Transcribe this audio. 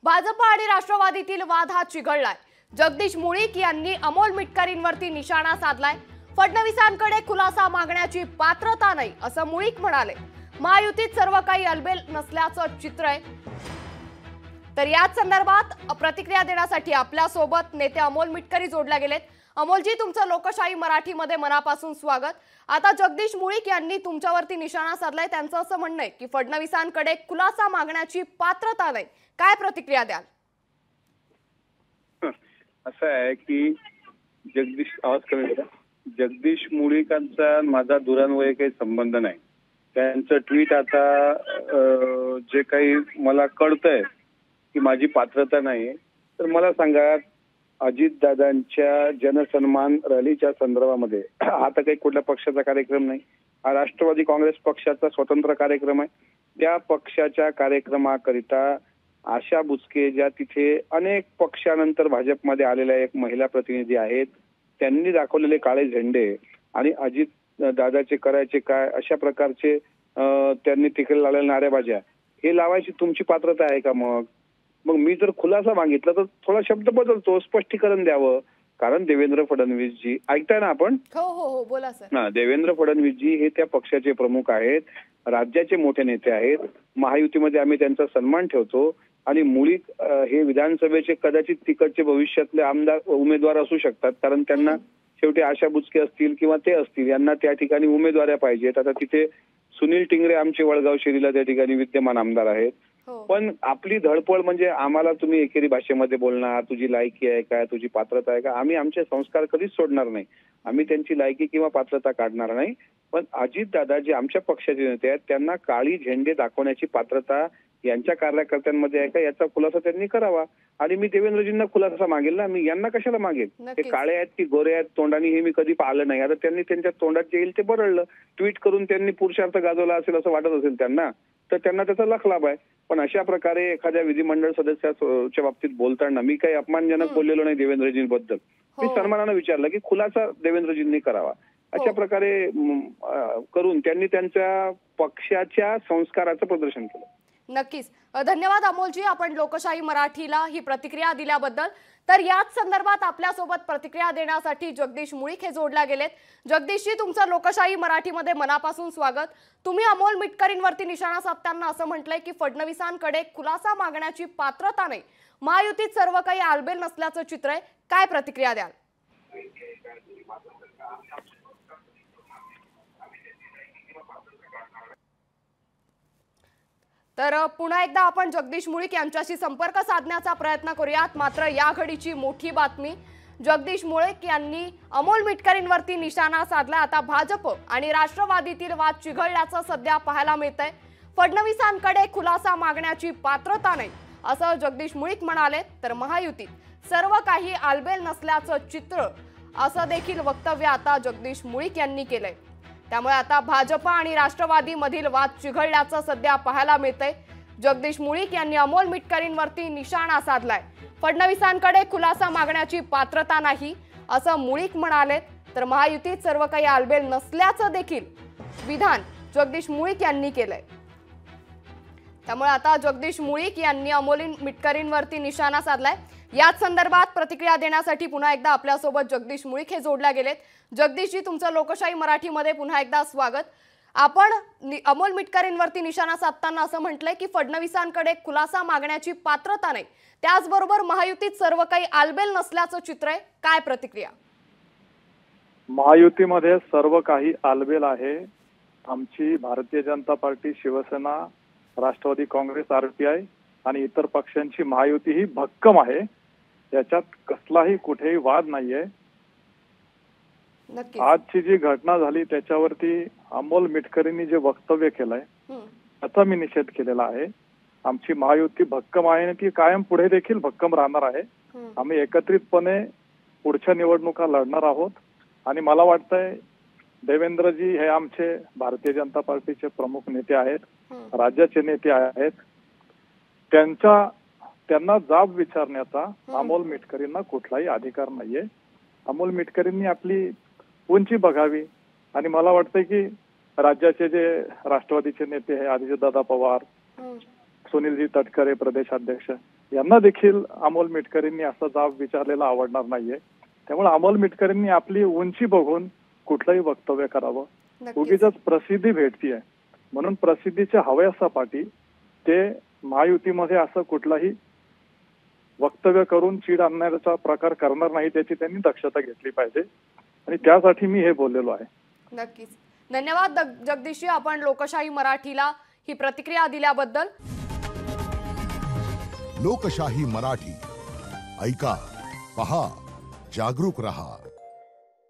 भाजपा आणि राष्ट्रवादीतील वाद हा चिघळलाय। जगदीश मुळीक यांनी अमोल मिटकरींवरती निशाणा साधलाय। फडणवीसांकडे खुलासा मागण्याची पात्रता नाही असं मुळीक म्हणाले। महायुतीत सर्व काही अलबेल नसल्याचं चित्र आहे। तर याच संदर्भात प्रतिक्रिया देण्यासाठी आपल्या सोबत नेते अमोल मिटकरी जोडले गेलेत। अमोलजी, तुमचं लोकशाही मराठीमध्ये मनापासून स्वागत। आता जगदीश मुळीक यांनी तुमच्यावरती निशाणा साधलाय। त्यांचं असं म्हणणं आहे की फडणवीसांकडे खुलासा मागण्याची पात्रता नाही। काय प्रतिक्रिया द्याल? असं आहे की जगदीश मुळीकांचा माझा दुरान्वये काही संबंध नाही। त्यांचं ट्विट आता जे काही मला कळतंय की माझी पात्रता नाही, तर मला सांगा, अजितदादांच्या जनसन्मान रॅलीच्या संदर्भामध्ये आता काही कुठल्या पक्षाचा कार्यक्रम नाही, हा राष्ट्रवादी काँग्रेस पक्षाचा स्वतंत्र कार्यक्रम आहे। त्या पक्षाच्या कार्यक्रमाकरिता आशा बुचके, ज्या तिथे अनेक पक्षानंतर भाजपमध्ये आलेल्या एक महिला प्रतिनिधी आहेत, त्यांनी दाखवलेले काळे झेंडे आणि अजित दादाचे करायचे काय अशा प्रकारचे त्यांनी तिकडे लावलेल्या नारेबाज्या, हे लावायची तुमची पात्रता आहे का? मग मी जर खुलासा मागितला तर थोडा शब्द बदलतो, स्पष्टीकरण द्यावं। कारण देवेंद्र फडणवीसजी, ऐकताय ना आपण? हो बोला सर। देवेंद्र फडणवीसजी हे त्या पक्षाचे प्रमुख आहेत, राज्याचे मोठे नेते आहेत। महायुतीमध्ये आम्ही त्यांचा सन्मान ठेवतो आणि मुळीक हे विधानसभेचे कदाचित तिकडचे भविष्यातले आमदार उमेदवार असू शकतात, कारण त्यांना शेवटी आशा बुचके असतील किंवा ते असतील, यांना त्या ठिकाणी उमेदवाऱ्या पाहिजेत। आता तिथे सुनील टिंगरे आमचे वडगाव शेरीला त्या ठिकाणी विद्यमान आमदार आहेत। पण आपली धडपड म्हणजे आम्हाला तुम्ही एकेरी भाषेमध्ये बोलणार, तुझी लायकी आहे काय, तुझी पात्रता आहे का? आम्ही आमचे संस्कार कधीच सोडणार नाही, आम्ही त्यांची लायकी किंवा पात्रता काढणार नाही। पण अजितदादा जे आमच्या पक्षाचे नेते आहेत, त्यांना काळी झेंडे दाखवण्याची पात्रता यांच्या कार्यकर्त्यांमध्ये आहे का, याचा खुलासा त्यांनी करावा। आणि मी देवेंद्रजींना खुलासा मागेल ना, मी यांना कशाला मागेल? ते काळे आहेत की गोरे आहेत तोंडाने हे मी कधी पाहिलं नाही। आता त्यांनी त्यांच्या तोंडात जे येईल ते बरळलं, ट्विट करून त्यांनी पुरुषार्थ गाजवला असेल असं वाटत असेल त्यांना, तर त्यांना त्याचा लखलाभ आहे। पण अशा प्रकारे एखाद्या विधिमंडळ सदस्याच्या बाबतीत बोलताना मी काही अपमानजनक बोललेलो नाही देवेंद्रजींबद्दल। मी सन्मानानं विचारलं की खुलासा देवेंद्रजींनी करावा। अशा प्रकारे करून त्यांनी त्यांच्या पक्षाच्या संस्काराचं प्रदर्शन केलं। नक्कीच, धन्यवाद अमोलजी, आपण लोकशाही मराठीला ही प्रतिक्रिया दिल्याबद्दल। तर याच संदर्भात आपल्या सोबत प्रतिक्रिया देण्यासाठी जगदीश मुळीक हे जोडले गेलेत। जगदीशजी, तुमचं लोकशाही मराठीमध्ये मनापासून स्वागत। तुम्ही अमोल मिटकरींवरती निशाणा साधताना असं म्हटलंय की फडणवीसांकडे खुलासा मागण्याची पात्रता नाही, महायुतीत सर्व काही आलबेल नसल्याचं चित्र आहे। काय प्रतिक्रिया द्याल? तर पुन्हा एकदा आपण जगदीश मुळीक यांच्याशी संपर्क साधण्याचा प्रयत्न करूयात। मात्र या घडीची मोठी बातमी, जगदीश मुळीक यांनी अमोल मिटकरींवरती निशाणा साधला। आता भाजप आणि राष्ट्रवादीतील वाद चिघळल्याचं सध्या पाहायला मिळतंय। फडणवीसांकडे खुलासा मागण्याची पात्रता नाही असं जगदीश मुळीक म्हणाले। तर महायुतीत सर्व काही आलबेल नसल्याचं चित्र असं देखील वक्तव्य आता जगदीश मुळीक यांनी केलंय। त्यामुळे आता भाजप आणि राष्ट्रवादी मधील वाद चिघळल्याचं सध्या पाहायला मिळतंय। जगदीश मुळीक यांनी अमोल मिटकरींवरती निशाणा साधलाय। फडणवीसांकडे खुलासा मागण्याची पात्रता नाही असं मुळीक म्हणाले। तर महायुतीत सर्व काही आलबेल नसल्याचं देखील विधान जगदीश मुळीक यांनी केलंय। त्यामुळे आता जगदीश मुळीक यांनी अमोल मिटकरींवरती निशाणा साधलाय। याच संदर्भात प्रतिक्रिया देण्यासाठी पुन्हा एकदा आपल्या सोबत जगदीश मुळीक हे जोडले गेलेत। जगदीशजी, तुमचं लोकशाही मराठीमध्ये पुन्हा एकदा स्वागत। आपण अमोल मिटकरींवरती निशाणा साधताना असं म्हटलंय की फडणवीसांकडे खुलासा मागण्याची पात्रता नाही, त्याचबरोबर महायुतीत सर्व काही आलबेल नसल्याचं चित्र आहे। काय प्रतिक्रिया? महायुतीमध्ये सर्व काही आलबेल आहे। आमची भारतीय जनता पार्टी, शिवसेना, राष्ट्रवादी काँग्रेस, आरपीआय आणि इतर पक्षांची महायुती ही भक्कम आहे, याच्यात कसलाही कुठेही वाद नाहीये। आजची जी घटना झाली त्याच्यावरती अमोल मिटकरींनी जे वक्तव्य केलंय त्याचा मी निषेध केलेला आहे। आमची महायुती भक्कम आहे आणि ती कायम पुढे देखील भक्कम राहणार आहे। आम्ही एकत्रितपणे पुढच्या निवडणुका लढणार आहोत आणि मला वाटतंय देवेंद्रजी हे आमचे भारतीय जनता पार्टीचे प्रमुख नेते आहेत, राज्याचे नेते आहेत, त्यांना जाब विचारण्याचा अमोल मिटकरींना कुठलाही अधिकार नाहीये। अमोल मिटकरींनी आपली उंची बघावी आणि मला वाटतंय की राज्याचे जे राष्ट्रवादीचे नेते आहे, अजितदादा पवार, सुनीलजी तटकरे प्रदेशाध्यक्ष, यांना देखील अमोल मिटकरींनी असा जाब विचारलेला आवडणार नाहीये. त्यामुळे अमोल मिटकरींनी आपली उंची बघून कुठलंही वक्तव्य करावं. नक्कीच. उगीच प्रसिद्धी भेटतीये म्हणून प्रसिद्धीच्या हवयासापाठी ते महायुतीमध्ये असं कुठलाही वक्तव्य करून चीड आणण्याचा प्रकार करणार नाही, त्याची त्यांनी दक्षता घेतली पाहिजे आणि त्यासाठी मी हे बोललेलो आहे. नक्कीच. धन्यवाद जगदीशजी, आपण लोकशाही मराठीला ही प्रतिक्रिया दिल्याबद्दल. लोकशाही मराठी ऐका, पहा, जागरूक रहा.